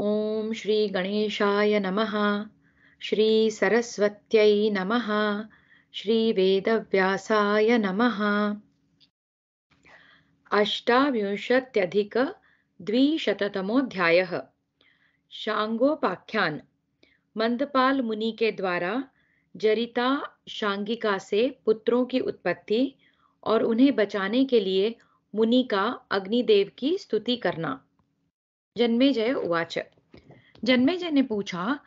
ॐ श्री गणेशाय नमः। श्री सरस्वत्यै नमः। श्री वेदव्यासाय नमः। अष्टाविंशत्यधिक-द्विशततमोऽध्यायः। शांगोपाख्यान। मंदपाल मुनि के द्वारा जरिता शांगिका से पुत्रों की उत्पत्ति और उन्हें बचाने के लिए मुनि का अग्निदेव की स्तुति करना। जन्मेजय उवाच। जन्मेजय ने पूछा,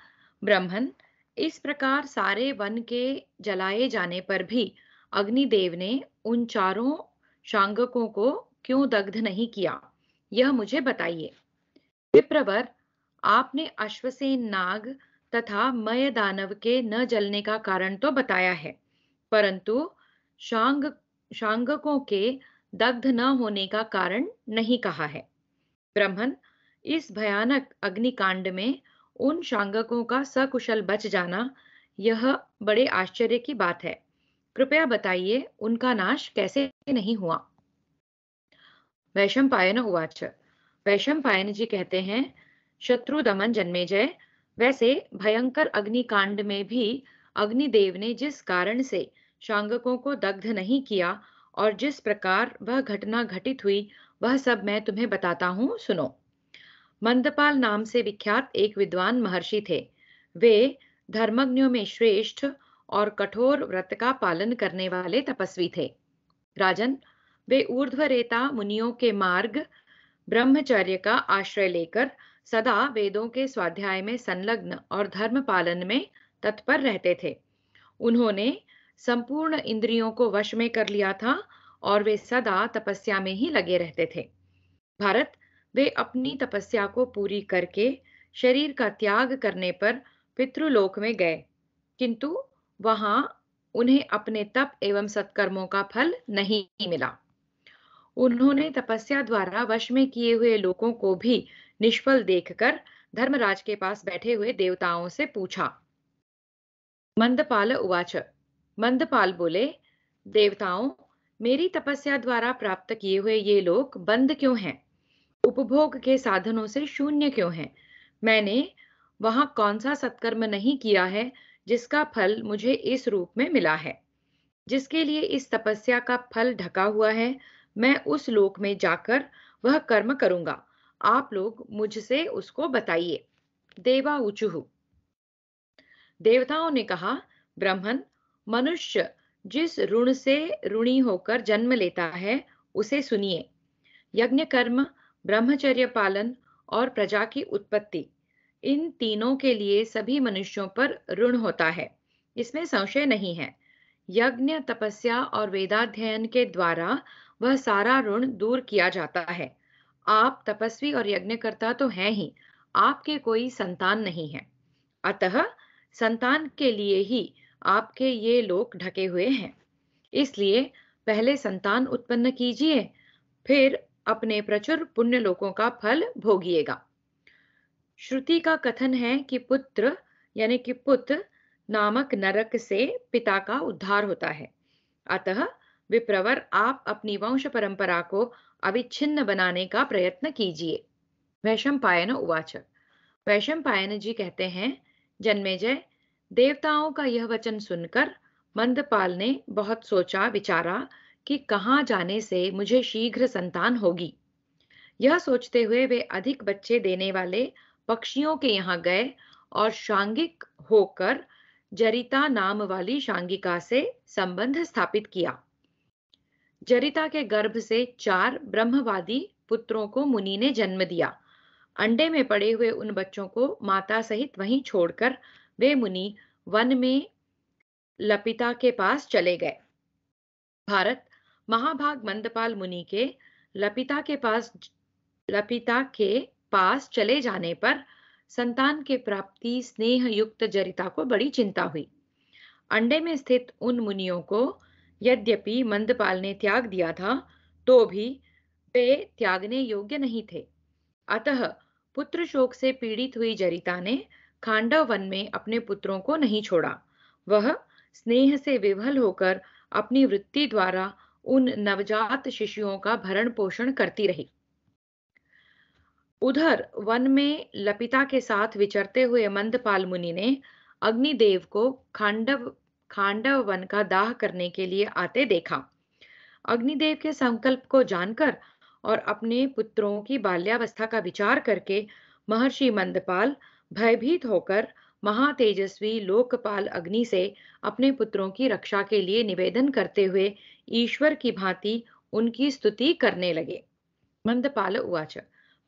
ब्रह्मन, इस प्रकार सारे वन के जलाए जाने पर भी अग्निदेव ने उन चारों शांगकों को क्यों दग्ध नहीं किया, यह मुझे बताइए। विप्रवर, आपने अश्वसेन नाग तथा मय दानव के न जलने का कारण तो बताया है, परंतु शांग शांगकों के दग्ध न होने का कारण नहीं कहा है। ब्रह्मन, इस भयानक अग्निकांड में उन शांगकों का सकुशल बच जाना, यह बड़े आश्चर्य की बात है। कृपया बताइए, उनका नाश कैसे नहीं हुआ। वैशंपायन उवाच। वैशंपायन जी कहते हैं, शत्रु दमन जन्मेजय, वैसे भयंकर अग्निकांड में भी अग्निदेव ने जिस कारण से शांगकों को दग्ध नहीं किया और जिस प्रकार वह घटना घटित हुई, वह सब मैं तुम्हें बताता हूँ, सुनो। मंदपाल नाम से विख्यात एक विद्वान महर्षि थे। वे धर्मज्ञों में श्रेष्ठ और कठोर व्रत का पालन करने वाले तपस्वी थे। राजन, वे ऊर्ध्वरेता मुनियों के मार्ग ब्रह्मचर्य का आश्रय लेकर सदा वेदों के स्वाध्याय में संलग्न और धर्म पालन में तत्पर रहते थे। उन्होंने संपूर्ण इंद्रियों को वश में कर लिया था और वे सदा तपस्या में ही लगे रहते थे। भारत, वे अपनी तपस्या को पूरी करके शरीर का त्याग करने पर पितृलोक में गए, किंतु वहां उन्हें अपने तप एवं सत्कर्मों का फल नहीं मिला। उन्होंने तपस्या द्वारा वश में किए हुए लोगों को भी निष्फल देखकर धर्मराज के पास बैठे हुए देवताओं से पूछा। मंदपाल उवाच। मंदपाल बोले, देवताओं, मेरी तपस्या द्वारा प्राप्त किए हुए ये लोग बंद क्यों हैं? उपभोग के साधनों से शून्य क्यों हैं? मैंने वहां कौन सा सत्कर्म नहीं किया है जिसका फल मुझे इस रूप में मिला है? जिसके लिए इस तपस्या का फल ढका हुआ है, मैं उस लोक में जाकर वह कर्म करूंगा। आप लोग मुझसे उसको बताइए। देवा ऊचुहु। देवताओं ने कहा, ब्राह्मण, मनुष्य जिस ऋण से ऋणी होकर जन्म लेता है, उसे सुनिए। यज्ञ कर्म, ब्रह्मचर्य पालन और प्रजा की उत्पत्ति, इन तीनों के लिए सभी मनुष्यों पर ऋण होता है, इसमें संशय नहीं है। यज्ञ, तपस्या और वेदाध्ययन के द्वारा वह सारा ऋण दूर किया जाता है। आप तपस्वी और यज्ञकर्ता तो हैं ही, आपके कोई संतान नहीं है, अतः संतान के लिए ही आपके ये लोक ढके हुए हैं। इसलिए पहले संतान उत्पन्न कीजिए, फिर अपने प्रचुर पुण्य लोकों का फल भोगिएगा। श्रुति का कथन है कि पुत्र यानी कि पुत्र नामक नरक से पिता का उद्धार होता है। अतः विप्रवर, आप अपनी वंश परंपरा को अविच्छिन्न बनाने का प्रयत्न कीजिए। वैशंपायन उवाच। वैशंपायन जी कहते हैं, जन्मेजय, देवताओं का यह वचन सुनकर मंदपाल ने बहुत सोचा विचारा कि कहाँ जाने से मुझे शीघ्र संतान होगी। यह सोचते हुए वे अधिक बच्चे देने वाले पक्षियों के यहाँ गए और शांगिक होकर जरिता नाम वाली शांगिका से संबंध स्थापित किया। जरिता के गर्भ से 4 ब्रह्मवादी पुत्रों को मुनि ने जन्म दिया। अंडे में पड़े हुए उन बच्चों को माता सहित वहीं छोड़कर वे मुनि वन में लपिता के पास चले गए। भारत, महाभाग मंदपाल मुनि के लपिता के पास चले जाने पर संतान के प्राप्ति स्नेह युक्त जरिता को बड़ी चिंता हुई। अंडे में स्थित उन मुनियों को यद्यपि मंदपाल ने त्याग दिया था, तो भी वे त्यागने योग्य नहीं थे। अतः पुत्र शोक से पीड़ित हुई जरिता ने खांडव वन में अपने पुत्रों को नहीं छोड़ा। वह स्नेह से विवल होकर अपनी वृत्ति द्वारा उन नवजात शिशुओं का भरण पोषण करती रही। उधर वन में लपिता के साथ विचरते हुए मंदपाल मुनि ने अग्निदेव को खांडव वन का दाह करने के लिए आते देखा। अग्निदेव के संकल्प को जानकर और अपने पुत्रों की बाल्यावस्था का विचार करके महर्षि मंदपाल भयभीत होकर महातेजस्वी लोकपाल अग्नि से अपने पुत्रों की रक्षा के लिए निवेदन करते हुए ईश्वर की भांति उनकी स्तुति करने लगे। मंदपाल उवाच।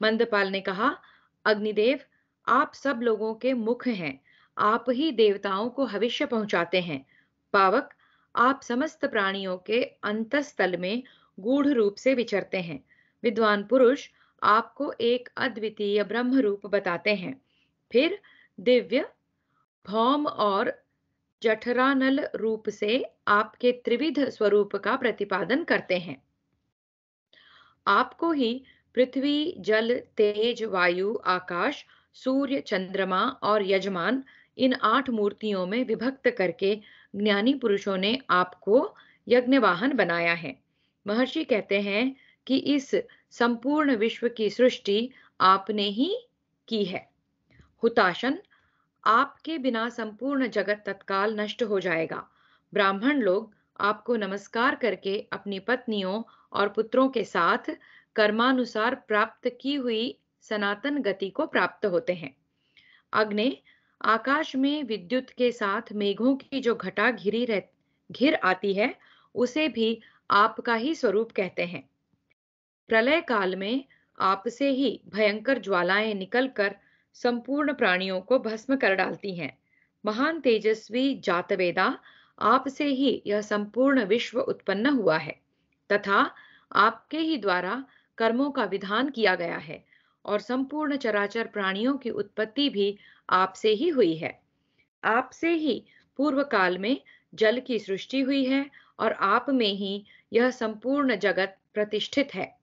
मंदपाल ने कहा, अग्निदेव, आप सब लोगों के मुख हैं, आप ही देवताओं को हविष्य पहुंचाते हैं। पावक, आप समस्त प्राणियों के अंतस्थल में गूढ़ रूप से विचरते हैं। विद्वान पुरुष आपको एक अद्वितीय ब्रह्म रूप बताते हैं, फिर दिव्य, भौम और जठरानल रूप से आपके त्रिविध स्वरूप का प्रतिपादन करते हैं। आपको ही पृथ्वी, जल, तेज, वायु, आकाश, सूर्य, चंद्रमा और यजमान, इन 8 मूर्तियों में विभक्त करके ज्ञानी पुरुषों ने आपको यज्ञवाहन बनाया है। महर्षि कहते हैं कि इस संपूर्ण विश्व की सृष्टि आपने ही की है। हुताशन, आपके बिना संपूर्ण जगत तत्काल नष्ट हो जाएगा। ब्राह्मण लोग आपको नमस्कार करके अपनी पत्नियों और पुत्रों के साथ कर्मानुसार प्राप्त की हुई सनातन गति को प्राप्त होते हैं। अग्नि, आकाश में विद्युत के साथ मेघों की जो घटा घिर आती है, उसे भी आपका ही स्वरूप कहते हैं। प्रलय काल में आपसे ही भयंकर ज्वालाएं निकलकर संपूर्ण प्राणियों को भस्म कर डालती हैं। महान तेजस्वी जातवेदा, आपसे ही यह संपूर्ण विश्व उत्पन्न हुआ है तथा आपके ही द्वारा कर्मों का विधान किया गया है और संपूर्ण चराचर प्राणियों की उत्पत्ति भी आपसे ही हुई है। आपसे ही पूर्व काल में जल की सृष्टि हुई है और आप में ही यह संपूर्ण जगत प्रतिष्ठित है।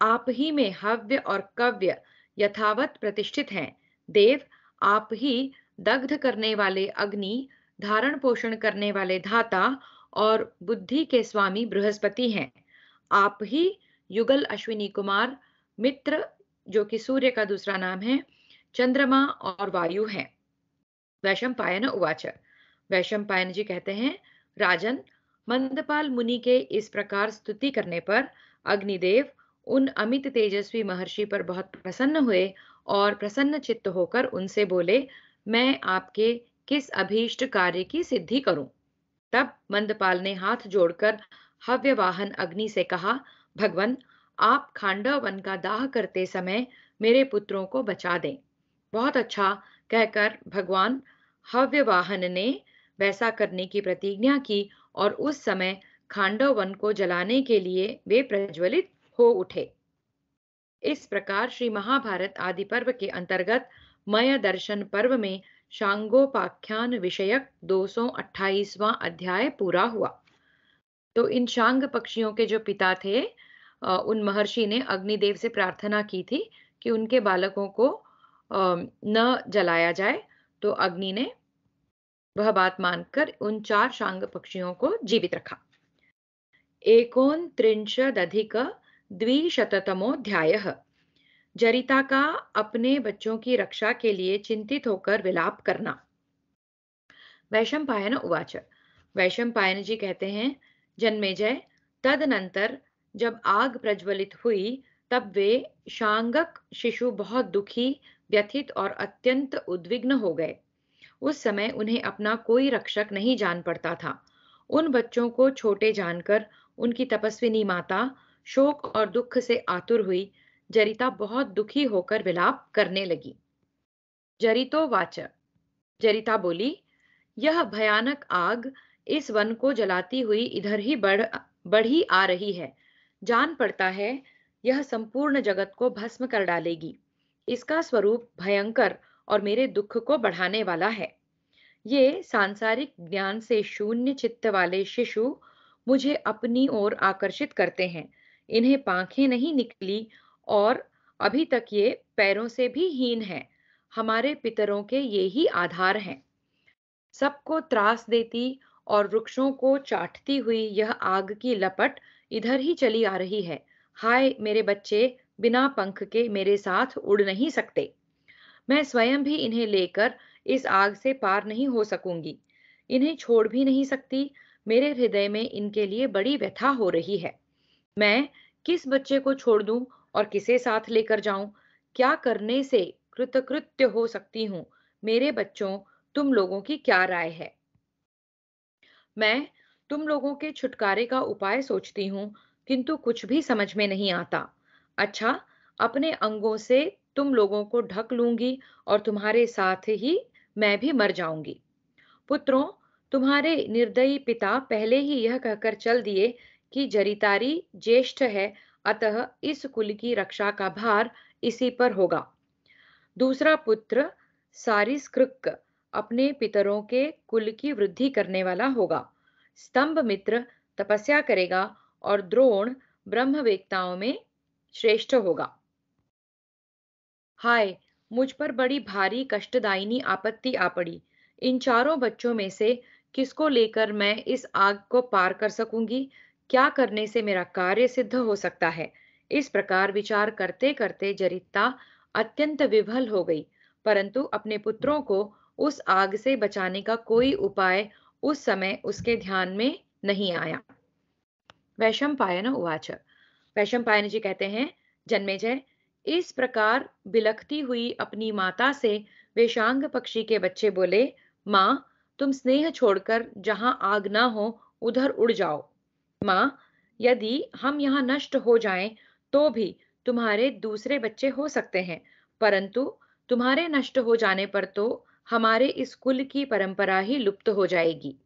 आप ही में हव्य और कव्य यथावत प्रतिष्ठित हैं। देव, आप ही दग्ध करने वाले अग्नि, धारण पोषण करने वाले धाता और बुद्धि के स्वामी बृहस्पति हैं। आप ही युगल अश्विनी कुमार, मित्र जो कि सूर्य का दूसरा नाम है, चंद्रमा और वायु हैं। वैशंपायन उवाच। वैशंपायन जी कहते हैं, राजन, मंदपाल मुनि के इस प्रकार स्तुति करने पर अग्निदेव उन अमित तेजस्वी महर्षि पर बहुत प्रसन्न हुए और प्रसन्न चित्त होकर उनसे बोले, मैं आपके किस अभीष्ट कार्य की सिद्धि करूं? तब मंदपाल ने हाथ जोड़कर हव्यवाहन अग्नि से कहा, भगवन, आप खांडव वन का दाह करते समय मेरे पुत्रों को बचा दें। बहुत अच्छा कहकर भगवान हव्यवाहन ने वैसा करने की प्रतिज्ञा की और उस समय खांडव वन को जलाने के लिए वे प्रज्वलित हो उठे। इस प्रकार श्री महाभारत आदि पर्व के अंतर्गत मय दर्शन पर्व में शांगोपाख्यान विषयक 228वां अध्याय पूरा हुआ। तो इन शांग पक्षियों के जो पिता थे, उन महर्षि ने अग्निदेव से प्रार्थना की थी कि उनके बालकों को न जलाया जाए। तो अग्नि ने वह बात मानकर उन 4 शांग पक्षियों को जीवित रखा। 39+200तमोऽध्यायः। जरिता का अपने बच्चों की रक्षा के लिए चिंतित होकर विलाप करना। वैशंपायन उवाच। वैशंपायन जी कहते हैं, जन्मेजय, तदनंतर जब आग प्रज्वलित हुई तब वे शांगक शिशु बहुत दुखी, व्यथित और अत्यंत उद्विग्न हो गए। उस समय उन्हें अपना कोई रक्षक नहीं जान पड़ता था। उन बच्चों को छोटे जानकर उनकी तपस्विनी माता शोक और दुख से आतुर हुई। जरिता बहुत दुखी होकर विलाप करने लगी। जरितो वाच। जरिता बोली, यह भयानक आग इस वन को जलाती हुई इधर ही बढ़ी आ रही है। जान पड़ता है यह संपूर्ण जगत को भस्म कर डालेगी। इसका स्वरूप भयंकर और मेरे दुख को बढ़ाने वाला है। ये सांसारिक ज्ञान से शून्य चित्त वाले शिशु मुझे अपनी ओर आकर्षित करते हैं। इन्हें पांखें नहीं निकली और अभी तक ये पैरों से भी हीन हैं। हमारे पितरों के ये ही आधार हैं। सबको त्रास देती और वृक्षों को चाटती हुई यह आग की लपट इधर ही चली आ रही है। हाय मेरे बच्चे, बिना पंख के मेरे साथ उड़ नहीं सकते। मैं स्वयं भी इन्हें लेकर इस आग से पार नहीं हो सकूंगी। इन्हें छोड़ भी नहीं सकती। मेरे हृदय में इनके लिए बड़ी व्यथा हो रही है। मैं किस बच्चे को छोड़ दूं और किसे साथ लेकर जाऊं? क्या करने से कृतकृत्य हो सकती हूँ? मेरे बच्चों, तुम लोगों की क्या राय है? मैं तुम लोगों के छुटकारे का उपाय सोचती हूँ, किंतु कुछ भी समझ में नहीं आता। अच्छा, अपने अंगों से तुम लोगों को ढक लूंगी और तुम्हारे साथ ही मैं भी मर जाऊंगी। पुत्रों, तुम्हारे निर्दयी पिता पहले ही यह कहकर चल दिए कि जरितारी ज्येष्ठ है, अतः इस कुल की रक्षा का भार इसी पर होगा। दूसरा पुत्र सारिसकृक अपने पितरों के कुल की वृद्धि करने वाला होगा। स्तंभ मित्र तपस्या करेगा और द्रोण ब्रह्मवेत्ताओं में श्रेष्ठ होगा। हाय, मुझ पर बड़ी भारी कष्टदायिनी आपत्ति आ पड़ी। इन चारों बच्चों में से किसको लेकर मैं इस आग को पार कर सकूंगी? क्या करने से मेरा कार्य सिद्ध हो सकता है? इस प्रकार विचार करते करते जरिता अत्यंत विभल हो गई, परंतु अपने पुत्रों को उस आग से बचाने का कोई उपाय उस समय उसके ध्यान में नहीं आया। वैशंपायन उवाच। वैशंपायन जी कहते हैं, जन्मेजय, इस प्रकार बिलखती हुई अपनी माता से वे शांग पक्षी के बच्चे बोले, माँ, तुम स्नेह छोड़कर जहां आग ना हो उधर उड़ जाओ। माँ, यदि हम यहाँ नष्ट हो जाएं तो भी तुम्हारे दूसरे बच्चे हो सकते हैं, परंतु तुम्हारे नष्ट हो जाने पर तो हमारे इस कुल की परंपरा ही लुप्त हो जाएगी।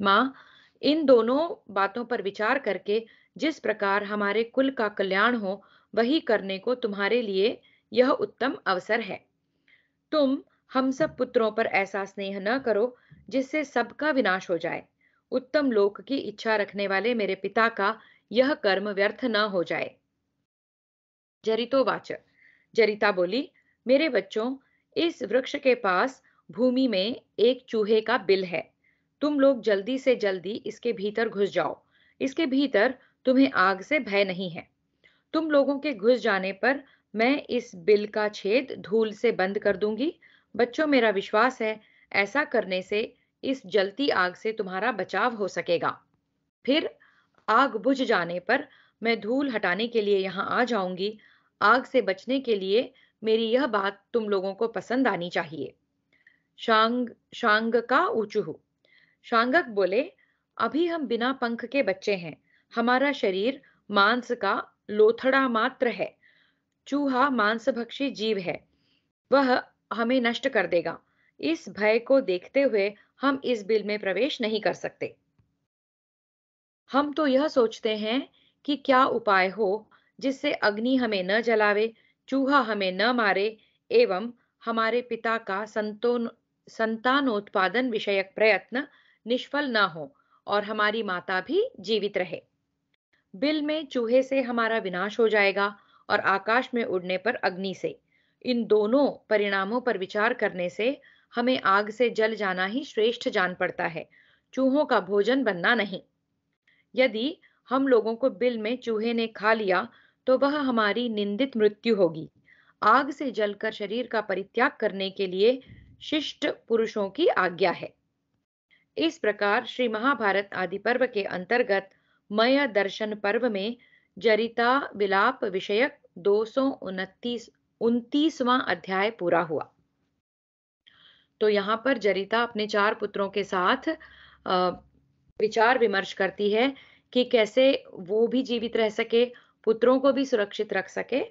माँ, इन दोनों बातों पर विचार करके जिस प्रकार हमारे कुल का कल्याण हो, वही करने को तुम्हारे लिए यह उत्तम अवसर है। तुम हम सब पुत्रों पर ऐसा स्नेह न करो जिससे सबका विनाश हो जाए। उत्तम लोक की इच्छा रखने वाले मेरे पिता का यह कर्म व्यर्थ न हो जाए। जरितोवाच। जरिता बोली, मेरे बच्चों, इस वृक्ष के पास भूमि में एक चूहे का बिल है। तुम लोग जल्दी से जल्दी इसके भीतर घुस जाओ। इसके भीतर तुम्हें आग से भय नहीं है। तुम लोगों के घुस जाने पर मैं इस बिल का छेद धूल से बंद कर दूंगी। बच्चों, मेरा विश्वास है, ऐसा करने से इस जलती आग से तुम्हारा बचाव हो सकेगा। फिर आग बुझ जाने पर मैं धूल हटाने के लिए यहाँ आ जाऊंगी। आग से बचने के लिए मेरी यह बात तुम लोगों को पसंद आनी चाहिए। शांग शांग का ऊचुहु। शांगक बोले, अभी हम बिना पंख के बच्चे हैं। हमारा शरीर मांस का लोथड़ा मात्र है। चूहा मांसभक्षी जीव है। वह हमें नष्ट कर देगा। इस भय को देखते हुए हम इस बिल में प्रवेश नहीं कर सकते। हम तो यह सोचते हैं कि क्या उपाय हो जिससे अग्नि हमें न जलावे, चूहा हमें न मारे एवं हमारे पिता का संतानोत्पादन विषयक प्रयत्न निष्फल न हो और हमारी माता भी जीवित रहे। बिल में चूहे से हमारा विनाश हो जाएगा और आकाश में उड़ने पर अग्नि से। इन दोनों परिणामों पर विचार करने से हमें आग से जल जाना ही श्रेष्ठ जान पड़ता है, चूहों का भोजन बनना नहीं। यदि हम लोगों को बिल में चूहे ने खा लिया तो वह हमारी निंदित मृत्यु होगी। आग से जलकर शरीर का परित्याग करने के लिए शिष्ट पुरुषों की आज्ञा है। इस प्रकार श्री महाभारत आदि पर्व के अंतर्गत मय दर्शन पर्व में जरिता विलाप विषयक 229वां अध्याय पूरा हुआ। तो यहाँ पर जरिता अपने चार पुत्रों के साथ विचार विमर्श करती है कि कैसे वो भी जीवित रह सके, पुत्रों को भी सुरक्षित रख सके।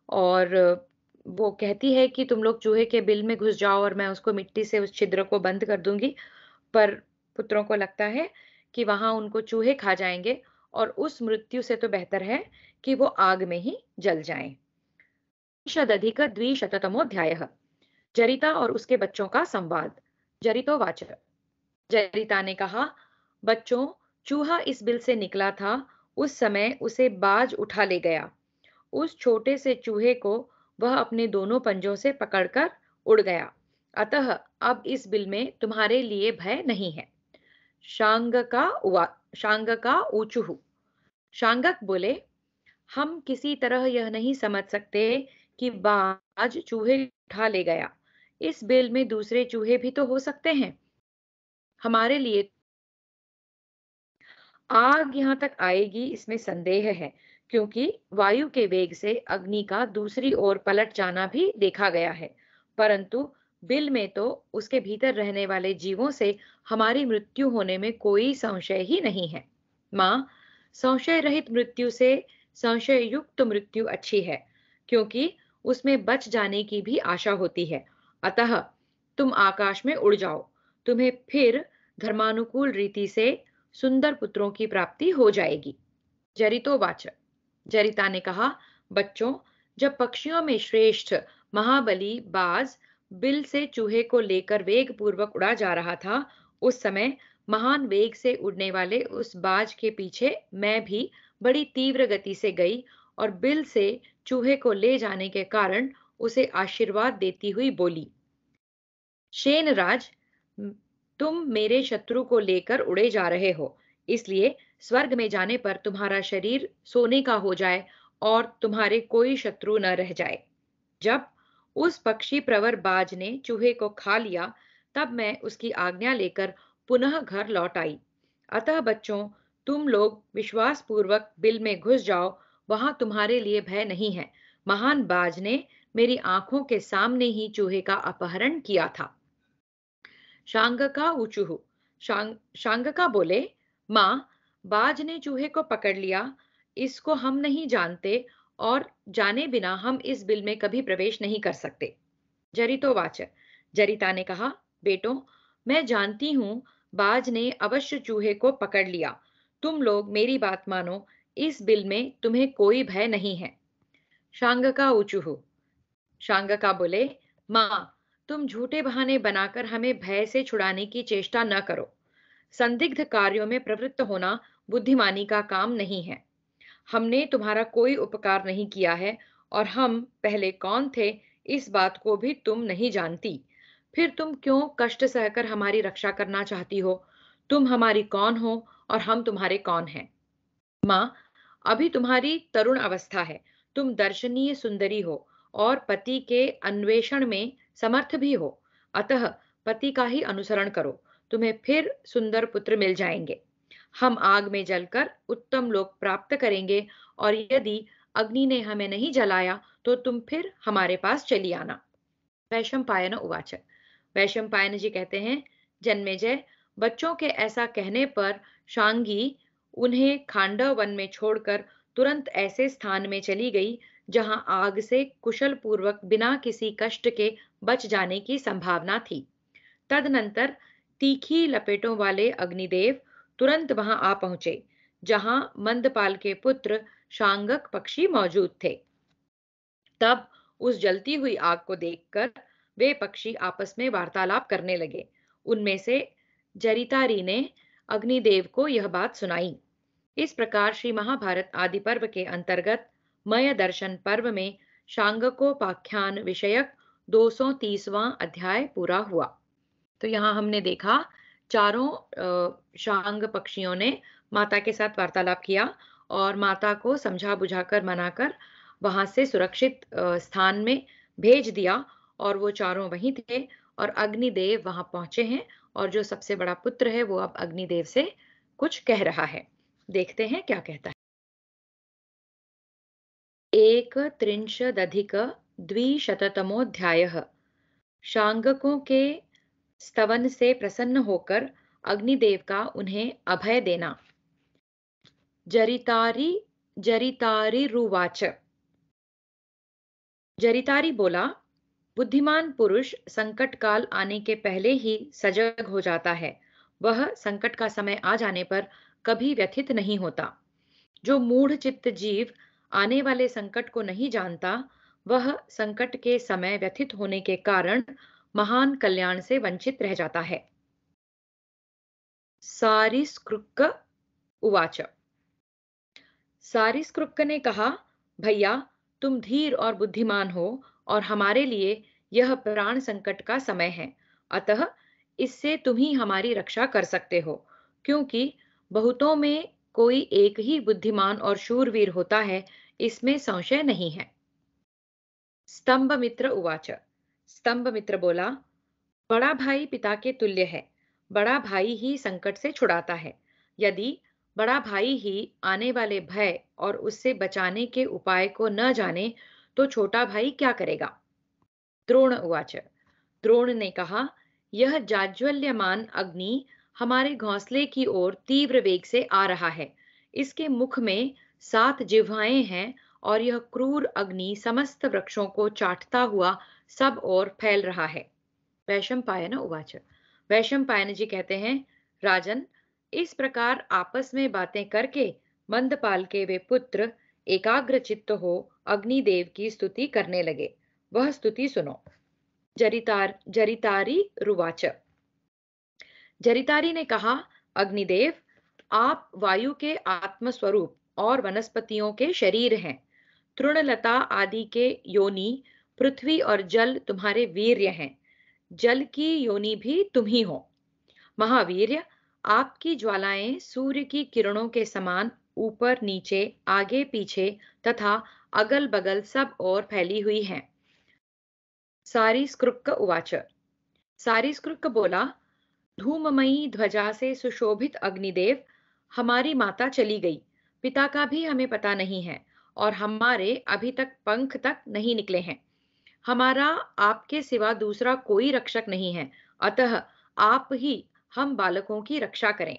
और वो कहती है कि तुम लोग चूहे के बिल में घुस जाओ और मैं उसको मिट्टी से उस छिद्र को बंद कर दूंगी। पर पुत्रों को लगता है कि वहां उनको चूहे खा जाएंगे और उस मृत्यु से तो बेहतर है कि वो आग में ही जल जाएं। शदधिक द्विशततमोऽध्यायः। जरिता और उसके बच्चों का संवाद। जरितोवाच। जरिता ने कहा, बच्चों, चूहा इस बिल से निकला था, उस समय उसे बाज उठा ले गया। उस छोटे से चूहे को वह अपने दोनों पंजों से पकड़कर उड़ गया। अतः अब इस बिल में तुम्हारे लिए भय नहीं है। शांग का ऊचुहु। शांगक बोले, हम किसी तरह यह नहीं समझ सकते कि बाज चूहे उठा ले गया। इस बिल में दूसरे चूहे भी तो हो सकते हैं। हमारे लिए आग यहाँ तक आएगी इसमें संदेह है, क्योंकि वायु के वेग से अग्नि का दूसरी ओर पलट जाना भी देखा गया है। परंतु बिल में तो उसके भीतर रहने वाले जीवों से हमारी मृत्यु होने में कोई संशय ही नहीं है। माँ, संशय रहित मृत्यु से संशय युक्त मृत्यु अच्छी है, क्योंकि उसमें बच जाने की भी आशा होती है। अतः तुम आकाश में उड़ जाओ, तुम्हें फिर धर्मानुकूल रीति से सुंदर पुत्रों की प्राप्ति हो जाएगी। जरितोवाच, जरिता ने कहा, बच्चों, जब पक्षियों में श्रेष्ठ महाबली बाज बिल से चूहे को लेकर वेग पूर्वक उड़ा जा रहा था, उस समय महान वेग से उड़ने वाले उस बाज के पीछे मैं भी बड़ी तीव्र गति से गई और बिल से चूहे को ले जाने के कारण उसे आशीर्वाद देती हुई बोली, शेनराज, तुम मेरे शत्रु को लेकर उड़े जा रहे हो, इसलिए स्वर्ग में जाने पर तुम्हारा शरीर सोने का हो जाए और तुम्हारे कोई शत्रु न रह जाए। जब उस पक्षी प्रवर बाज ने चूहे को खा लिया, तब मैं उसकी आज्ञा लेकर पुनः घर लौट आई। अतः बच्चों, तुम लोग विश्वास पूर्वक बिल में घुस जाओ, वहां तुम्हारे लिए भय नहीं है। महान बाज ने मेरी आंखों के सामने ही चूहे का अपहरण किया था। शांगका ऊचुहु, शांगका बोले, माँ, बाज ने चूहे को पकड़ लिया, इसको हम नहीं जानते और जाने बिना हम इस बिल में कभी प्रवेश नहीं कर सकते। जरितोवाच, जरिता ने कहा, बेटों, मैं जानती हूं बाज ने अवश्य चूहे को पकड़ लिया। तुम लोग मेरी बात मानो, इस बिल में तुम्हें कोई भय नहीं है। शांगका ऊचुहु, शांगका बोले, माँ, तुम झूठे बहाने बनाकर हमें भय से छुड़ाने की चेष्टा न करो। संदिग्ध कार्यों में प्रवृत्त होना बुद्धिमानी का काम नहीं है। हमने तुम्हारा कोई उपकार नहीं किया है और हम पहले कौन थे इस बात को भी तुम नहीं जानती। फिर तुम क्यों कष्ट सहकर हमारी रक्षा करना चाहती हो? तुम हमारी कौन हो और हम तुम्हारे कौन हैं? माँ, अभी तुम्हारी तरुण अवस्था है, तुम दर्शनीय सुंदरी हो और पति के अन्वेषण में समर्थ भी हो। अतः पति का ही अनुसरण करो, तुम्हें फिर सुंदर पुत्र मिल जाएंगे। हम आग में जलकर उत्तम लोक प्राप्त करेंगे और यदि अग्नि ने हमें नहीं जलाया तो तुम फिर हमारे पास चली आना। वैशंपायन उवाच, वैशंपायन जी कहते हैं, जन्मेजय, बच्चों के ऐसा कहने पर शांगी उन्हें खांडव वन में छोड़कर तुरंत ऐसे स्थान में चली गई जहां आग से कुशल पूर्वक बिना किसी कष्ट के बच जाने की संभावना थी। तदनंतर तीखी लपेटों वाले अग्निदेव तुरंत वहां आ पहुंचे जहां मंदपाल के पुत्र शांगक पक्षी मौजूद थे। तब उस जलती हुई आग को देखकर वे पक्षी आपस में वार्तालाप करने लगे। उनमें से जरितारी ने अग्निदेव को यह बात सुनाई। इस प्रकार श्री महाभारत आदि पर्व के अंतर्गत मय दर्शन पर्व में शांगकोपाख्यान विषयक 230वां अध्याय पूरा हुआ। तो यहाँ हमने देखा चारों शांग पक्षियों ने माता के साथ वार्तालाप किया और माता को समझा बुझाकर मनाकर वहां से सुरक्षित स्थान में भेज दिया और वो चारों वहीं थे और अग्निदेव वहां पहुंचे हैं और जो सबसे बड़ा पुत्र है वो अब अग्निदेव से कुछ कह रहा है। देखते हैं क्या कहता है। एक त्रिंशदधिक द्विशततमोऽध्यायः। शांगकों के स्तवन से प्रसन्न होकर अग्निदेव का उन्हें अभय देना। जरितारी जरितारिरुवाच, जरितारी बोला, बुद्धिमान पुरुष संकट काल आने के पहले ही सजग हो जाता है। वह संकट का समय आ जाने पर कभी व्यथित नहीं होता। जो मूढ़ चित्त जीव आने वाले संकट को नहीं जानता, वह संकट के समय व्यथित होने के कारण महान कल्याण से वंचित रह जाता है। सारिस्कृक उवाच, सारिस्कृक ने कहा, भैया, तुम धीर और बुद्धिमान हो और हमारे लिए यह प्राण संकट का समय है। अतः इससे तुम ही हमारी रक्षा कर सकते हो, क्योंकि बहुतों में कोई एक ही बुद्धिमान और शूरवीर होता है, इसमें संशय नहीं है। स्तंभमित्र उवाच। स्तंभमित्र बोला, बड़ा भाई पिता के तुल्य है। बड़ा भाई ही संकट से छुड़ाता है। यदि बड़ा भाई ही आने वाले भय और उससे बचाने के उपाय को न जाने तो छोटा भाई क्या करेगा? द्रोण उवाच। द्रोण ने कहा, यह जाज्वल्यमान अग्नि हमारे घोंसले की ओर तीव्र वेग से आ रहा है। इसके मुख में 7 जिह्वाएं हैं और यह क्रूर अग्नि समस्त वृक्षों को चाटता हुआ सब ओर फैल रहा है। वैशंपायन उवाच। वैशंपायन जी कहते हैं, राजन, इस प्रकार आपस में बातें करके मंदपाल के वे पुत्र एकाग्र चित्त हो अग्निदेव की स्तुति करने लगे। वह स्तुति सुनो। जरितारी रुवाच। जरितारी ने कहा, अग्निदेव, आप वायु के आत्मस्वरूप और वनस्पतियों के शरीर हैं। तृणलता आदि के योनि पृथ्वी और जल तुम्हारे वीर्य हैं। जल की योनि भी तुम ही हो। महावीर्य, आपकी ज्वालाएं सूर्य की किरणों के समान ऊपर नीचे आगे पीछे तथा अगल बगल सब ओर फैली हुई हैं। सारीस्कृक उवाच। सारीस्कृक बोला, धूममयी ध्वजा से सुशोभित अग्निदेव, हमारी माता चली गई। पिता का भी हमें पता नहीं है और हमारे अभी तक पंख तक नहीं निकले हैं। हमारा आपके सिवा दूसरा कोई रक्षक नहीं है, अतः आप ही हम बालकों की रक्षा करें।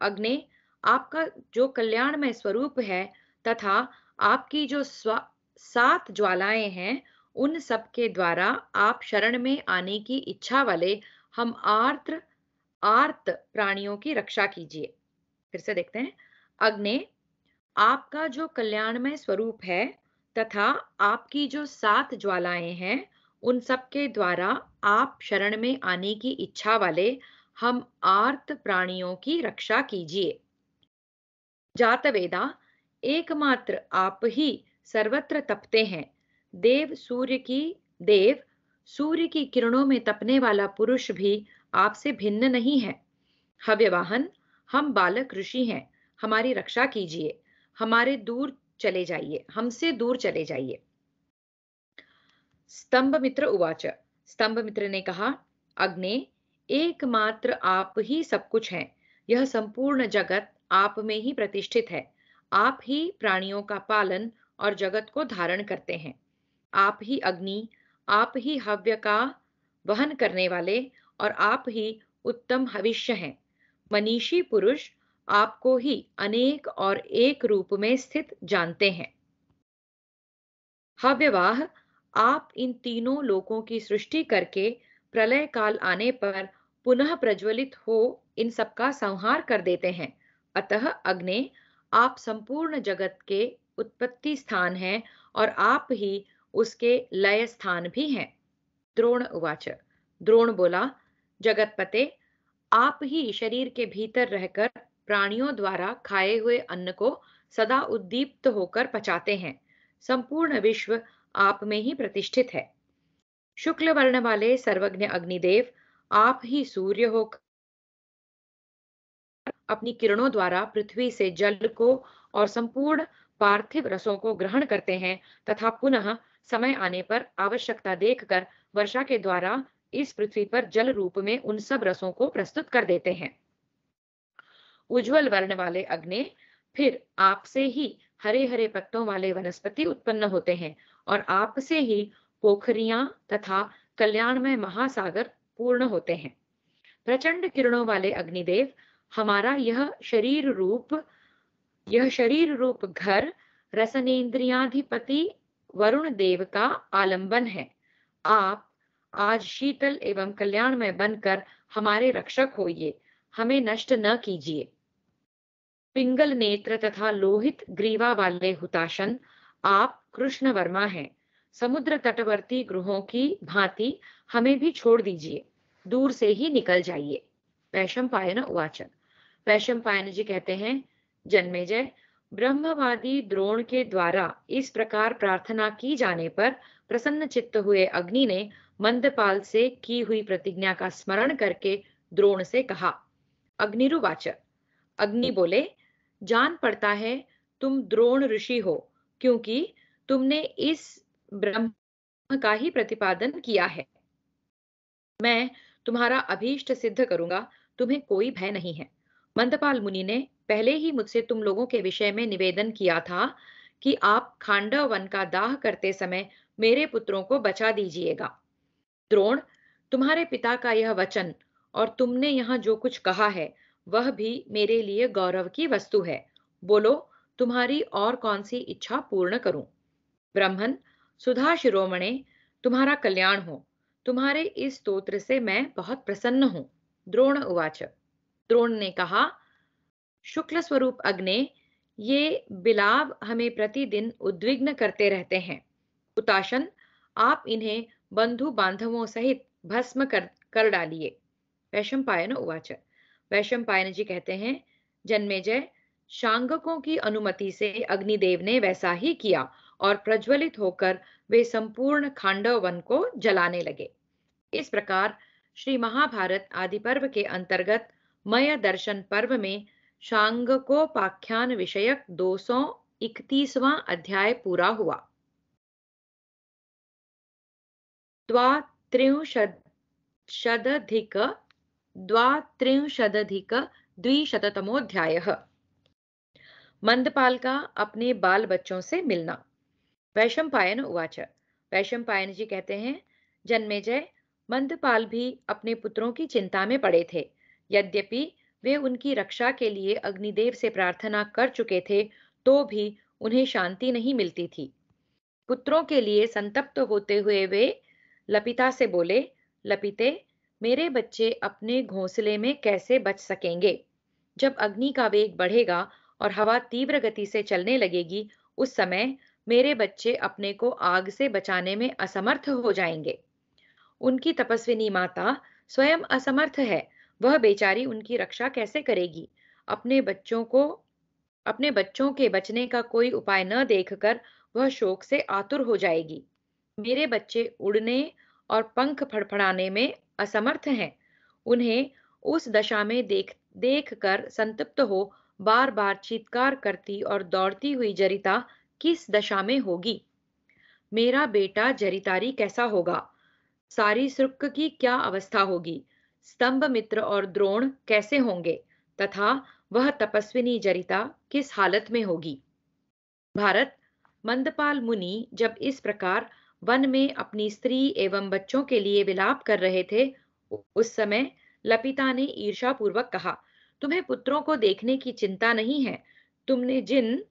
अग्ने, आपका जो कल्याणमय स्वरूप है तथा आपकी जो 7 ज्वालाएं हैं, उन सब के द्वारा आप शरण में आने की इच्छा वाले हम आर्त प्राणियों की रक्षा कीजिए। फिर से देखते हैं। अग्ने, आपका जो कल्याणमय स्वरूप है तथा आपकी जो 7 ज्वालाएं हैं, उन सब के द्वारा आप शरण में आने की इच्छा वाले हम आर्त प्राणियों की रक्षा कीजिए। जातवेदा, एकमात्र आप ही सर्वत्र तपते हैं। देव सूर्य की किरणों में तपने वाला पुरुष भी आपसे भिन्न नहीं है। हव्यवाहन, हम बालक ऋषि हैं, हमारी रक्षा कीजिए। हमसे दूर चले जाइए। स्तंभमित्र उवाच। स्तंभमित्र ने कहा, अग्ने, एकमात्र आप ही सब कुछ हैं। यह संपूर्ण जगत आप में ही प्रतिष्ठित है। आप ही प्राणियों का पालन और जगत को धारण करते हैं। आप ही अग्नि, आप ही हव्य का वहन करने वाले और आप ही उत्तम हविष्य हैं। मनीषी पुरुष आपको ही अनेक और एक रूप में स्थित जानते हैं। हव्यवाह, आप इन तीनों लोकों की सृष्टि करके प्रलय काल आने पर पुनः प्रज्वलित हो इन सबका संहार कर देते हैं। अतः अग्ने, आप संपूर्ण जगत के उत्पत्ति स्थान हैं और आप ही उसके लय स्थान भी हैं। द्रोण उवाच। द्रोण बोला, जगतपते, आप ही शरीर के भीतर रहकर प्राणियों द्वारा खाए हुए अन्न को सदा उद्दीप्त होकर पचाते हैं। संपूर्ण विश्व आप में ही प्रतिष्ठित है। शुक्ल वर्ण वाले सर्वज्ञ अग्निदेव, आप ही सूर्य होकर अपनी किरणों द्वारा पृथ्वी से जल को और संपूर्ण पार्थिव रसों को ग्रहण करते हैं तथा पुनः समय आने पर आवश्यकता देखकर वर्षा के द्वारा इस पृथ्वी पर जल रूप में उन सब रसों को प्रस्तुत कर देते हैं। उज्जवल वर्ण वाले अग्नि, फिर आपसे ही हरे हरे पत्तों वाले वनस्पति उत्पन्न होते हैं और आपसे ही पोखरियां तथा कल्याणमय महासागर पूर्ण होते हैं। प्रचंड किरणों वाले अग्निदेव, हमारा यह शरीर रूप घर रसनेन्द्रियाधिपति वरुण देव का आलंबन है। आप आज शीतल एवं कल्याणमय बनकर हमारे रक्षक होइए, हमें नष्ट न कीजिए। पिंगल नेत्र तथा लोहित ग्रीवा वाले हुताशन, आप कृष्ण वर्मा हैं। समुद्र तटवर्ती गृहों की भांति हमें भी छोड़ दीजिए, दूर से ही निकल जाइए। वैशंपायन उवाच। वैशंपायन जी कहते हैं, जन्मेजय, ब्रह्मवादी द्रोण के द्वारा इस प्रकार प्रार्थना की जाने पर प्रसन्न चित्त हुए अग्नि ने मंदपाल से की हुई प्रतिज्ञा का स्मरण करके द्रोण से कहा। अग्निरुवाच। अग्नि बोले, जान पड़ता है तुम द्रोण ऋषि हो। क्योंकि तुमने इस ब्रह्म का ही प्रतिपादन किया है। मैं तुम्हारा अभीष्ट सिद्ध करूंगा, तुम्हें कोई भय नहीं है। मंदपाल मुनि ने पहले ही मुझसे तुम लोगों के विषय में निवेदन किया था कि आप खांडव वन का दाह करते समय मेरे पुत्रों को बचा दीजिएगा। द्रोण, तुम्हारे पिता का यह वचन और तुमने यहाँ जो कुछ कहा है वह भी मेरे लिए गौरव की वस्तु है। बोलो, तुम्हारी और कौन सी इच्छा पूर्ण करूं? ब्राह्मण, सुधा शिरोमणे, तुम्हारा कल्याण हो। तुम्हारे इस स्तोत्र से मैं बहुत प्रसन्न हूं। द्रोण उवाच। द्रोण ने कहा, शुक्ल स्वरूप अग्ने, ये बिलाव हमें प्रतिदिन उद्विग्न करते रहते हैं। हुताशन, आप इन्हें बंधु बांधवों सहित भस्म कर डालिए। वैशंपायन उवाच। वैशंपायन जी कहते हैं, जन्मेजय, शांगकों की अनुमति से अग्निदेव ने वैसा ही किया और प्रज्वलित होकर वे संपूर्ण खांडव वन को जलाने लगे। इस प्रकार श्री महाभारत आदि पर्व के अंतर्गत मय दर्शन पर्व में शांगकोपाख्यान विषयक 231वां अध्याय पूरा हुआ। द्वात्रिंशदधिक द्विशततमोऽध्यायः। मंदपाल का अपने बाल बच्चों से मिलना। वैशंपायन उवाच। वैशंपायन जी कहते हैं, जन्मेजय, मंदपाल भी अपने पुत्रों की चिंता में पड़े थे। यद्यपि वे उनकी रक्षा के लिए अग्निदेव से प्रार्थना कर चुके थे, तो भी उन्हें शांति नहीं मिलती थी। पुत्रों के लिए संतप्त होते हुए वे लपिता से बोले, लपिते, मेरे बच्चे अपने घोंसले में कैसे बच सकेंगे? जब अग्नि का वेग बढ़ेगा और हवा तीव्र गति से चलने लगेगी, उस समय मेरे बच्चे अपने को आग से बचाने में असमर्थ हो जाएंगे। उनकी तपस्विनी माता स्वयं असमर्थ है, वह बेचारी उनकी रक्षा कैसे करेगी? अपने बच्चों को अपने बच्चों के बचने का कोई उपाय न देखकर वह शोक से आतुर हो जाएगी। मेरे बच्चे उड़ने और पंख फड़फड़ाने में असमर्थ हैं। उन्हें उस दशा में देख कर संतप्त हो बार बार चीत्कार करती और दौड़ती हुई जरिता किस दशा में होगी? मेरा बेटा जरितारी कैसा होगा? सारी सृक्क की क्या अवस्था होगी? स्तंभ मित्र और द्रोण कैसे होंगे? तथा वह तपस्विनी जरिता किस हालत में होगी? भारत, मंदपाल मुनि जब इस प्रकार वन में अपनी स्त्री एवं बच्चों के लिए विलाप कर रहे थे, उस समय लपिता ने ईर्ष्यापूर्वक कहा, तुम्हें पुत्रों को देखने की चिंता नहीं है। तुमने जिन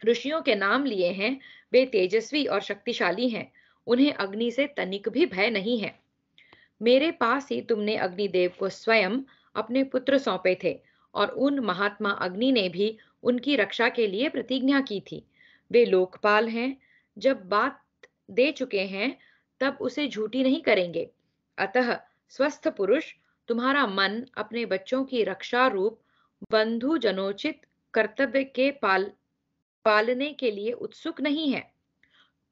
ऋषियों के नाम लिए हैं, वे तेजस्वी और शक्तिशाली हैं। उन्हें अग्नि से तनिक भी भय नहीं है। मेरे पास ही तुमने अग्निदेव को स्वयं अपने पुत्र सौंपे थे और उन महात्मा अग्नि ने भी उनकी रक्षा के लिए प्रतिज्ञा की थी। वे लोकपाल हैं, जब बात दे चुके हैं तब उसे झूठी नहीं करेंगे। अतः स्वस्थ पुरुष, तुम्हारा मन अपने बच्चों की रक्षा रूप बंधु जनोचित कर्तव्य के पालने के लिए उत्सुक नहीं है।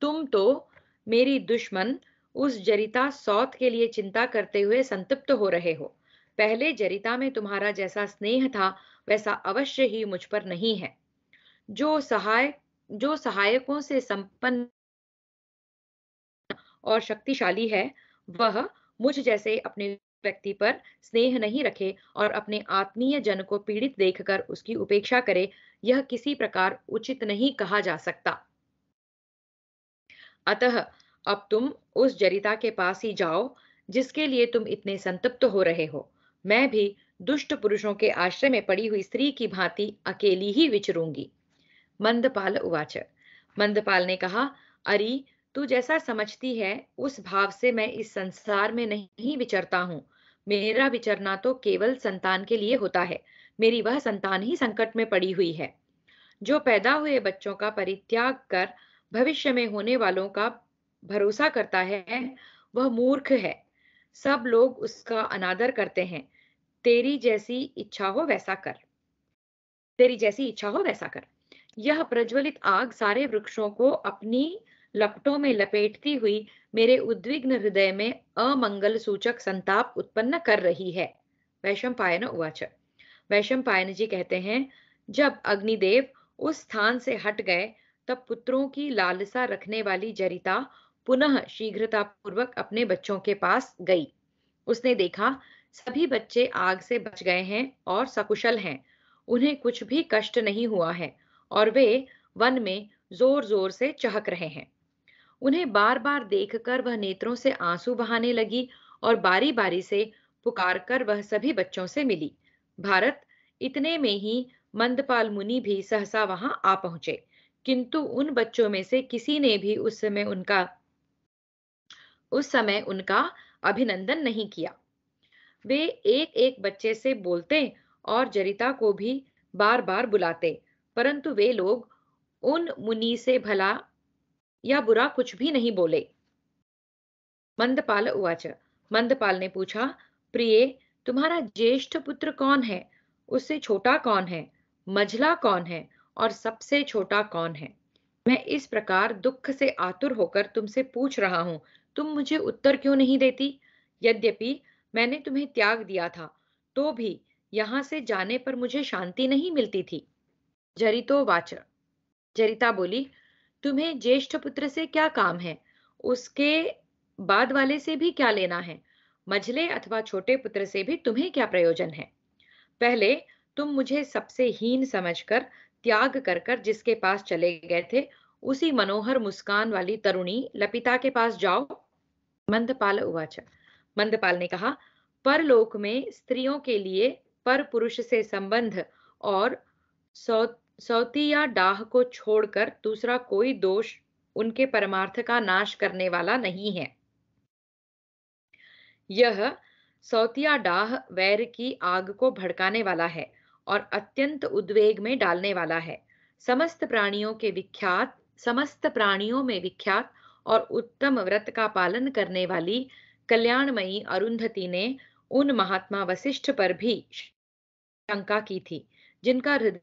तुम तो मेरी दुश्मन उस जरिता सौत के लिए चिंता करते हुए संतप्त हो रहे हो। पहले जरिता में तुम्हारा जैसा स्नेह था, वैसा अवश्य ही मुझ पर नहीं है। जो सहायकों से संपन्न और शक्तिशाली है, वह मुझ जैसे अपने व्यक्ति पर स्नेह नहीं रखे और अपने आत्मीय जन को पीड़ित देखकर उसकी उपेक्षा करे, यह किसी प्रकार उचित नहीं कहा जा सकता। अतः अब तुम उस जरिता के पास ही जाओ जिसके लिए तुम इतने संतप्त हो रहे हो। मैं भी दुष्ट पुरुषों के आश्रय में पड़ी हुई स्त्री की भांति अकेली ही विचरूंगी। मंदपाल उवाच। मंदपाल ने कहा, अरी, तू जैसा समझती है उस भाव से मैं इस संसार में नहीं विचरता हूँ। मेरा विचरना तो केवल संतान के लिए होता है। मेरी वह संतान ही संकट में पड़ी हुई है। जो पैदा हुए बच्चों का परित्याग कर भविष्य में होने वालों का भरोसा करता है, वह मूर्ख है। सब लोग उसका अनादर करते हैं। तेरी जैसी इच्छा हो वैसा कर तेरी जैसी इच्छा हो वैसा कर। यह प्रज्वलित आग सारे वृक्षों को अपनी लपटों में लपेटती हुई मेरे उद्विग्न हृदय में अमंगल सूचक संताप उत्पन्न कर रही है। वैशंपायन उवाच। वैशंपायन जी कहते हैं, जब अग्निदेव उस स्थान से हट गए, तब पुत्रों की लालसा रखने वाली जरिता पुनः शीघ्रतापूर्वक अपने बच्चों के पास गई। उसने देखा सभी बच्चे आग से बच गए हैं और सकुशल हैं। उन्हें कुछ भी कष्ट नहीं हुआ है और वे वन में जोर जोर से चहक रहे हैं। उन्हें बार बार देखकर वह नेत्रों से आंसू बहाने लगी और बारी बारी से पुकारकर वह सभी बच्चों से मिली। भारत, इतने में ही मंदपाल मुनि भी सहसा वहां आ पहुंचे, किंतु उन बच्चों में से किसी ने भी उस समय उनका अभिनंदन नहीं किया। वे एक एक बच्चे से बोलते और जरिता को भी बार बार बुलाते, परंतु वे लोग उन मुनि से भला या बुरा कुछ भी नहीं बोले। मंदपाल उवाच। मंदपाल ने पूछा, प्रिय, तुम्हारा ज्येष्ठ पुत्र कौन है? उससे छोटा कौन है? मझला कौन है? और सबसे छोटा कौन है? मैं इस प्रकार दुख से आतुर होकर तुमसे पूछ रहा हूं, तुम मुझे उत्तर क्यों नहीं देती? यद्यपि मैंने तुम्हें त्याग दिया था, तो भी यहां से जाने पर मुझे शांति नहीं मिलती थी। जरितो वाच। जरिता बोली, तुम्हें ज्येष्ठ पुत्र से क्या काम है? उसके बाद वाले से भी क्या लेना है? मझले अथवा छोटे पुत्र से भी तुम्हें क्या प्रयोजन है? पहले तुम मुझे सबसे हीन समझकर त्याग कर कर जिसके पास चले गए थे, उसी मनोहर मुस्कान वाली तरुणी लपिता के पास जाओ। मंदपाल उवाच। मंदपाल ने कहा, परलोक में स्त्रियों के लिए पर पुरुष से संबंध और सौ सौती या डाह को छोड़कर दूसरा कोई दोष उनके परमार्थ का नाश करने वाला नहीं है। यह सौतिया डाह वैर की आग को भड़काने वाला है और अत्यंत उद्वेग में डालने वाला है। समस्त प्राणियों में विख्यात और उत्तम व्रत का पालन करने वाली कल्याणमयी अरुंधति ने उन महात्मा वशिष्ठ पर भी शंका की थी, जिनका हृदय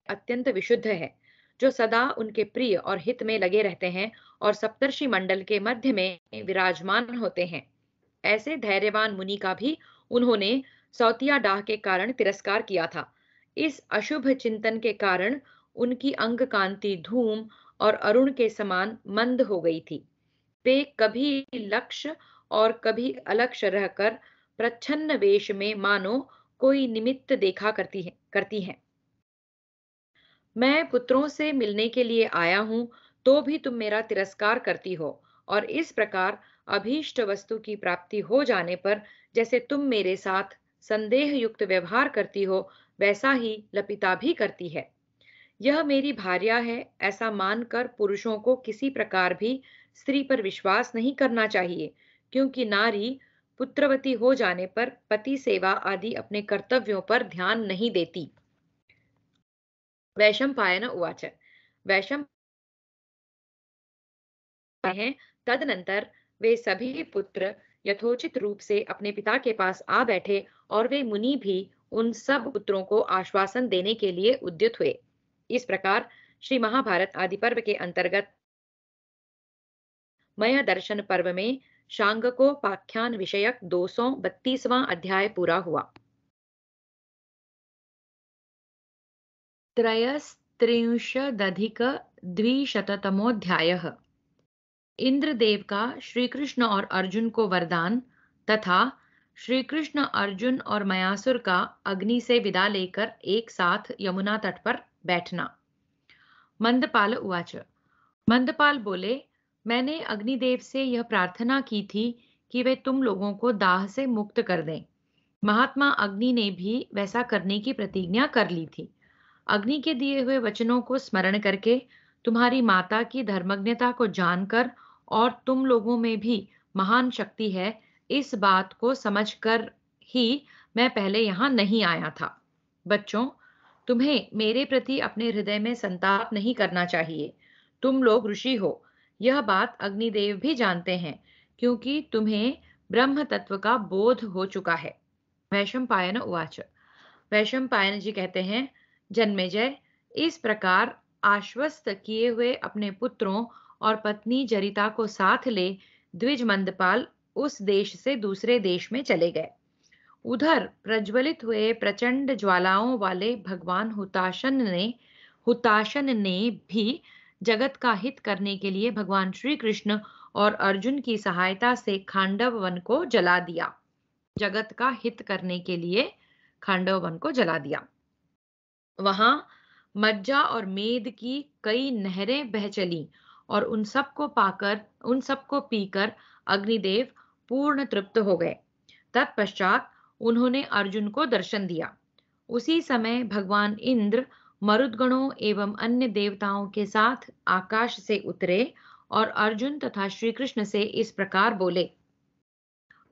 अत्यंत विशुद्ध है, जो सदा उनके प्रिय और हित में लगे रहते हैं और सप्तर्षि मंडल के मध्य में विराजमान होते हैं। ऐसे धैर्यवान मुनि का भी उन्होंने सौतिया डाह के कारण तिरस्कार किया था। इस अशुभ चिंतन के कारण उनकी अंग कांति धूम और अरुण के समान मंद हो गई थी। वे कभी लक्ष्य और कभी अलक्ष्य रहकर प्रच्छन्न वेश में मानो कोई निमित्त देखा करती हैं। मैं पुत्रों से मिलने के लिए आया हूं, तो भी तुम मेरा तिरस्कार करती हो, और इस प्रकार अभीष्ट वस्तु की प्राप्ति हो जाने पर जैसे तुम मेरे साथ संदेह युक्त व्यवहार करती हो, वैसा ही लपिता भी करती है। यह मेरी भार्या है ऐसा मानकर पुरुषों को किसी प्रकार भी स्त्री पर विश्वास नहीं करना चाहिए, क्योंकि नारी पुत्रवती हो जाने पर पति सेवा आदि अपने कर्तव्यों पर ध्यान नहीं देती। वैशंपायन उवाच। वैशंपायन हैं, तदनंतर वे सभी पुत्र यथोचित रूप से अपने पिता के पास आ बैठे और वे मुनि भी उन सब पुत्रों को आश्वासन देने के लिए उद्यत हुए। इस प्रकार श्री महाभारत आदि पर्व के अंतर्गत मय दर्शन पर्व में शांगकोपाख्यान विषयक 232वां अध्याय पूरा हुआ। त्रयस्त्रिंशदधिकद्विशततमोऽध्यायः। इंद्रदेव का श्री कृष्ण और अर्जुन को वरदान तथा श्री कृष्ण अर्जुन और मयासुर का अग्नि से विदा लेकर एक साथ यमुना तट पर बैठना। मंदपाल उवाच। मंदपाल बोले, मैंने अग्निदेव से यह प्रार्थना की थी कि वे तुम लोगों को दाह से मुक्त कर दें। महात्मा अग्नि ने भी वैसा करने की प्रतिज्ञा कर ली थी। अग्नि के दिए हुए वचनों को स्मरण करके, तुम्हारी माता की धर्मज्ञता को जानकर और तुम लोगों में भी महान शक्ति है, इस बात को समझकर ही मैं पहले यहां नहीं आया था। बच्चों, तुम्हें मेरे प्रति अपने हृदय में संताप नहीं करना चाहिए। तुम लोग ऋषि हो, यह बात अग्निदेव भी जानते हैं, क्योंकि तुम्हें ब्रह्म तत्व का बोध हो चुका है। वैशंपायन उवाच। वैशंपायन जी कहते हैं, जन्मेजय, इस प्रकार आश्वस्त किए हुए अपने पुत्रों और पत्नी जरिता को साथ ले द्विज मंदपाल उस देश से दूसरे देश में चले गए। उधर प्रज्वलित हुए प्रचंड ज्वालाओं वाले भगवान हुताशन ने भी जगत का हित करने के लिए भगवान श्री कृष्ण और अर्जुन की सहायता से खांडव वन को जला दिया। जगत का हित करने के लिए खांडव वन को जला दिया। वहां मज्जा और मेद की कई नहरें बह चली और उन सबको पीकर अग्निदेव पूर्ण तृप्त हो गए। तत्पश्चात उन्होंने अर्जुन को दर्शन दिया। उसी समय भगवान इंद्र मरुदगणों एवं अन्य देवताओं के साथ आकाश से उतरे और अर्जुन तथा श्री कृष्ण से इस प्रकार बोले,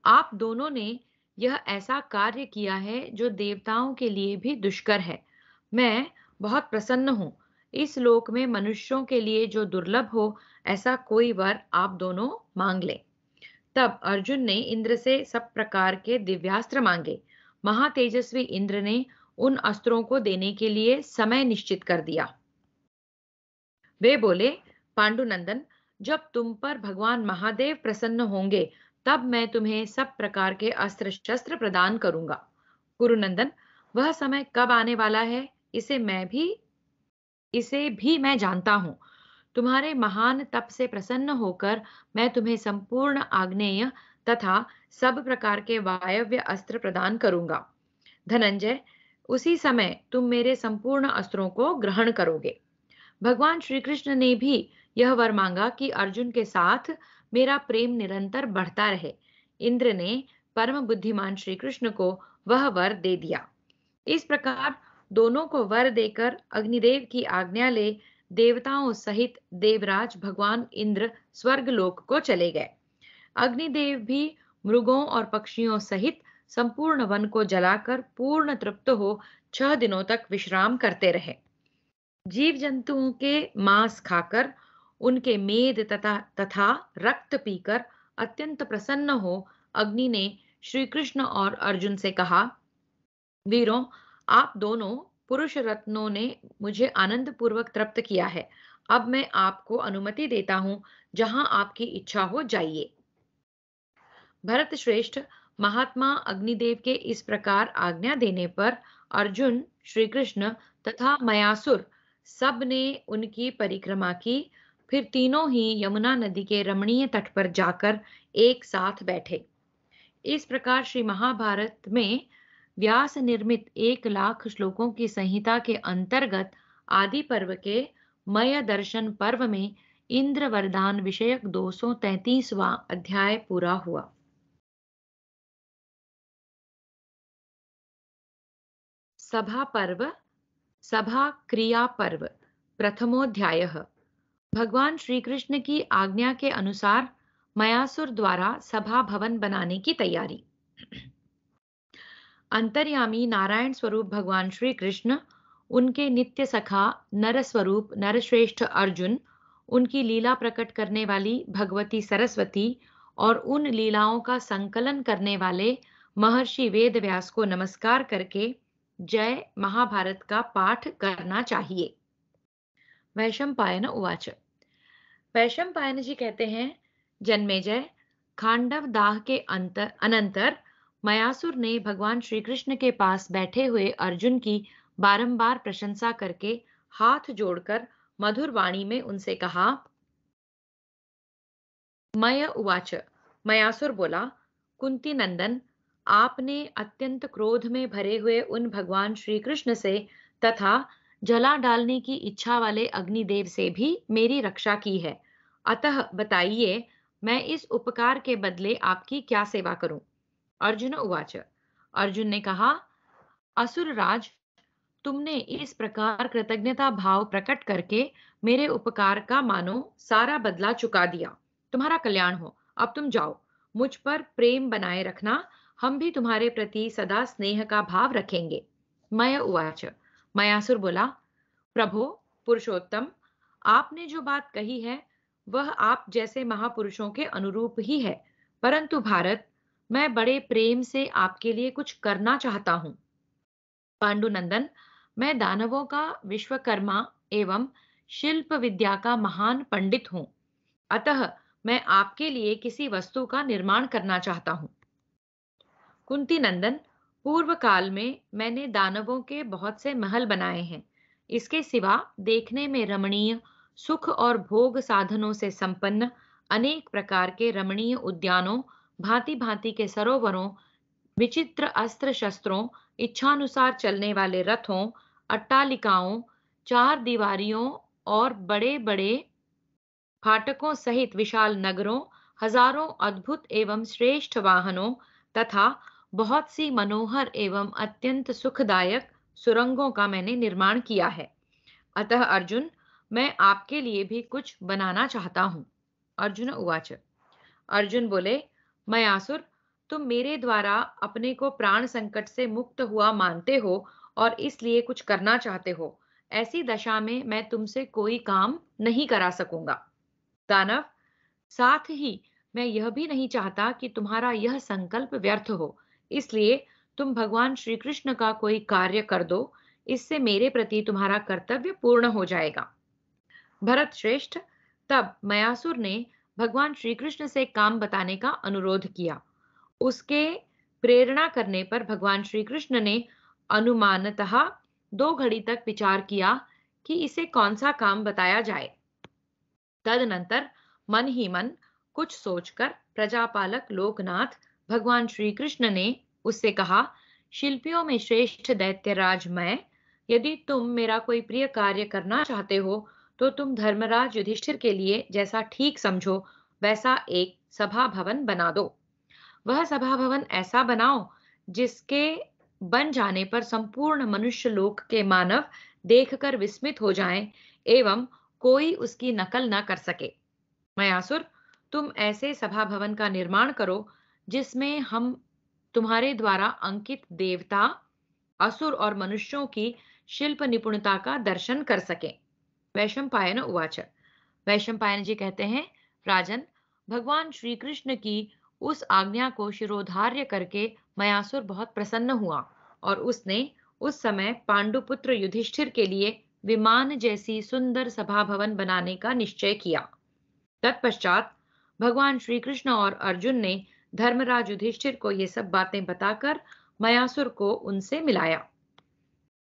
आप दोनों ने यह ऐसा कार्य किया है जो देवताओं के लिए भी दुष्कर है। मैं बहुत प्रसन्न हूँ। इस लोक में मनुष्यों के लिए जो दुर्लभ हो ऐसा कोई वर आप दोनों मांग ले। तब अर्जुन ने इंद्र से सब प्रकार के दिव्यास्त्र मांगे। महातेजस्वी इंद्र ने उन अस्त्रों को देने के लिए समय निश्चित कर दिया। वे बोले, पांडुनंदन, जब तुम पर भगवान महादेव प्रसन्न होंगे तब मैं तुम्हें सब प्रकार के अस्त्र शस्त्र प्रदान करूंगा। कुरुनंदन, वह समय कब आने वाला है इसे भी मैं जानता हूँ। तुम्हारे महान तप से प्रसन्न होकर मैं तुम्हें संपूर्ण आग्नेय तथा सब प्रकार के वायव्य अस्त्र प्रदान करूंगा। धनंजय, उसी समय तुम मेरे संपूर्ण अस्त्रों को ग्रहण करोगे। भगवान श्री कृष्ण ने भी यह वर मांगा कि अर्जुन के साथ मेरा प्रेम निरंतर बढ़ता रहे। इंद्र ने परम बुद्धिमान श्री कृष्ण को वह वर दे दिया। इस प्रकार दोनों को वर देकर अग्निदेव की आज्ञा ले देवताओं सहित देवराज भगवान इंद्र स्वर्गलोक को चले गए। अग्निदेव भी मृगों और पक्षियों सहित संपूर्ण वन को जलाकर पूर्ण तृप्त हो 6 दिनों तक विश्राम करते रहे। जीव जंतुओं के मांस खाकर उनके मेद तथा रक्त पीकर अत्यंत प्रसन्न हो अग्नि ने श्री कृष्ण और अर्जुन से कहा, वीरों, आप दोनों पुरुष रत्नों ने मुझे आनंद पूर्वक तृप्त किया है। अब मैं आपको अनुमति देता हूं, जहां आपकी इच्छा हो जाइए। भरत श्रेष्ठ, महात्मा अग्निदेव के इस प्रकार आज्ञा देने पर अर्जुन, श्री कृष्ण तथा मयासुर सब ने उनकी परिक्रमा की। फिर तीनों ही यमुना नदी के रमणीय तट पर जाकर एक साथ बैठे। इस प्रकार श्री महाभारत में व्यास निर्मित 1,00,000 श्लोकों की संहिता के अंतर्गत आदि पर्व के मय दर्शन पर्व में इंद्र वरदान विषयक 233वां अध्याय पूरा हुआ। सभा पर्व, सभा क्रिया पर्व, प्रथमोध्यायः। भगवान श्री कृष्ण की आज्ञा के अनुसार मयासुर द्वारा सभा भवन बनाने की तैयारी। अंतर्यामी नारायण स्वरूप भगवान श्री कृष्ण, उनके नित्य सखा नर स्वरूप नरश्रेष्ठ अर्जुन, उनकी लीला प्रकट करने वाली भगवती सरस्वती और उन लीलाओं का संकलन करने वाले महर्षि वेदव्यास को नमस्कार करके जय महाभारत का पाठ करना चाहिए। वैशंपायन उवाच। वैशंपायन जी कहते हैं, जन्मेजय, खांडव दाह के अनंतर मयासुर ने भगवान श्री कृष्ण के पास बैठे हुए अर्जुन की बारंबार प्रशंसा करके हाथ जोड़कर मधुर वाणी में उनसे कहा, मय उवाच। मयासुर बोला, कुंती नंदन, आपने अत्यंत क्रोध में भरे हुए उन भगवान श्री कृष्ण से तथा जला डालने की इच्छा वाले अग्निदेव से भी मेरी रक्षा की है। अतः बताइए, मैं इस उपकार के बदले आपकी क्या सेवा करूं? अर्जुन उवाच। अर्जुन ने कहा, असुरराज, तुमने इस प्रकार कृतज्ञता भाव प्रकट करके मेरे उपकार का मानो सारा बदला चुका दिया। तुम्हारा कल्याण हो। अब तुम जाओ। मुझ पर प्रेम बनाए रखना। हम भी तुम्हारे प्रति सदा स्नेह का भाव रखेंगे। मय उवाच। मयासुर बोला, प्रभो पुरुषोत्तम, आपने जो बात कही है वह आप जैसे महापुरुषों के अनुरूप ही है। परंतु भारत, मैं बड़े प्रेम से आपके लिए कुछ करना चाहता हूं। पांडुनंदन, मैं दानवों का विश्वकर्मा एवं शिल्प विद्या का महान पंडित हूं। अतः मैं आपके लिए किसी वस्तु का निर्माण करना चाहता हूं। कुंती नंदन, पूर्व काल में मैंने दानवों के बहुत से महल बनाए हैं। इसके सिवा देखने में रमणीय, सुख और भोग साधनों से संपन्न अनेक प्रकार के रमणीय उद्यानों, भांति भांति के सरोवरों, विचित्र अस्त्र शस्त्रों, इच्छानुसार चलने वाले रथों, अट्टालिकाओं, चार दीवारियों और बड़े बड़े फाटकों सहित विशाल नगरों, हजारों अद्भुत एवं श्रेष्ठ वाहनों तथा बहुत सी मनोहर एवं अत्यंत सुखदायक सुरंगों का मैंने निर्माण किया है। अतः अर्जुन, मैं आपके लिए भी कुछ बनाना चाहता हूं। अर्जुन उवाच। अर्जुन बोले, मयासुर, तुम मेरे द्वारा अपने को प्राण संकट से मुक्त हुआ मानते हो और इसलिए कुछ करना चाहते हो। ऐसी दशा में मैं तुमसे कोई काम नहीं करा सकूंगा। दानव, साथ ही मैं यह भी नहीं चाहता कि तुम्हारा यह संकल्प व्यर्थ हो, इसलिए तुम भगवान श्री कृष्ण का कोई कार्य कर दो, इससे मेरे प्रति तुम्हारा कर्तव्य पूर्ण हो जाएगा। भरत श्रेष्ठ, तब मयासुर ने भगवान श्री कृष्ण से काम बताने का अनुरोध किया। उसके प्रेरणा करने पर भगवान श्री कृष्ण ने अनुमानतः 2 घड़ी तक विचार किया कि इसे कौन सा काम बताया जाए। तदनंतर मन ही मन कुछ सोचकर प्रजापालक लोकनाथ भगवान श्री कृष्ण ने उससे कहा, शिल्पियों में श्रेष्ठ दैत्यराज मैं, यदि तुम मेरा कोई प्रिय कार्य करना चाहते हो तो तुम धर्मराज युधिष्ठिर के लिए जैसा ठीक समझो वैसा एक सभा भवन बना दो। वह सभा भवन ऐसा बनाओ जिसके बन जाने पर संपूर्ण मनुष्य लोक के मानव देखकर विस्मित हो जाएं एवं कोई उसकी नकल न कर सके। मयासुर, तुम ऐसे सभा भवन का निर्माण करो जिसमें हम तुम्हारे द्वारा अंकित देवता, असुर और मनुष्यों की शिल्प निपुणता का दर्शन कर सकें। वैशंपायन उवाच। वैशंपायन जी कहते हैं, राजन, भगवान श्री कृष्ण की उस आज्ञा को शिरोधार्य करके मयासुर बहुत प्रसन्न हुआ और उसने उस समय पांडुपुत्र युधिष्ठिर के लिए विमान जैसी सुंदर सभा भवन बनाने का निश्चय किया। तत्पश्चात भगवान श्री कृष्ण और अर्जुन ने धर्मराज युधिष्ठिर को ये सब बातें बताकर मयासुर को उनसे मिलाया।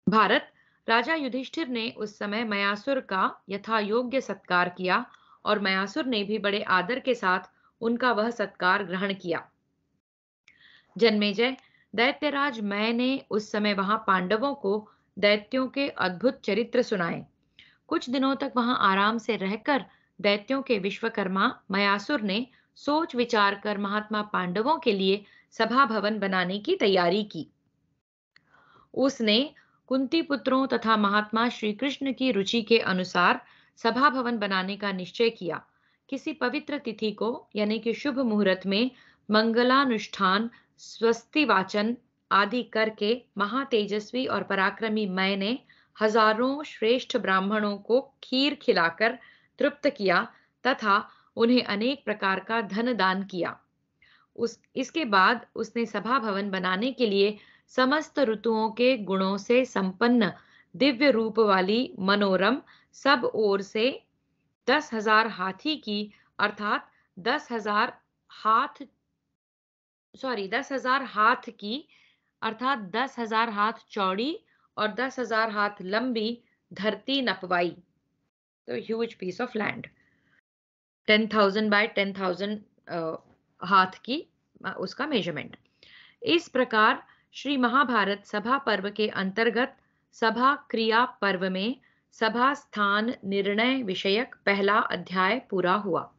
भारत, राजा युधिष्ठिर ने उस समय मयासुर का यथा योग्य सत्कार किया और मयासुर ने भी बड़े आदर के साथ उनका वह सत्कार ग्रहण किया। जन्मेजय, दैत्यराज मैंने उस समय वहां पांडवों को दैत्यों के अद्भुत चरित्र सुनाए। कुछ दिनों तक वहां आराम से रहकर दैत्यों के विश्वकर्मा मयासुर ने सोच विचार कर महात्मा पांडवों के लिए सभा भवन बनाने की तैयारी की। उसने कुंती पुत्रों तथा महात्मा श्री कृष्ण की रुचि के अनुसार सभा भवन बनाने का निश्चय किया। किसी पवित्र तिथि को यानी कि शुभ मुहूर्त में मंगलानुष्ठान, स्वस्ति वाचन आदि करके महातेजस्वी और पराक्रमी मैंने हजारों श्रेष्ठ ब्राह्मणों को खीर खिलाकर तृप्त किया तथा उन्हें अनेक प्रकार का धन दान किया। इसके बाद उसने सभा भवन बनाने के लिए समस्त ऋतुओं के गुणों से संपन्न दिव्य रूप वाली मनोरम सब ओर से 10,000 हाथी की अर्थात 10,000 हाथ 10,000 हाथ की अर्थात 10,000 हाथ चौड़ी और 10,000 हाथ लंबी धरती नपवाई। तो huge piece of land, 10,000 by 10,000 हाथ की उसका मेजरमेंट। इस प्रकार श्री महाभारत सभा पर्व के अंतर्गत सभा क्रिया पर्व में सभा स्थान निर्णय विषयक पहला अध्याय पूरा हुआ।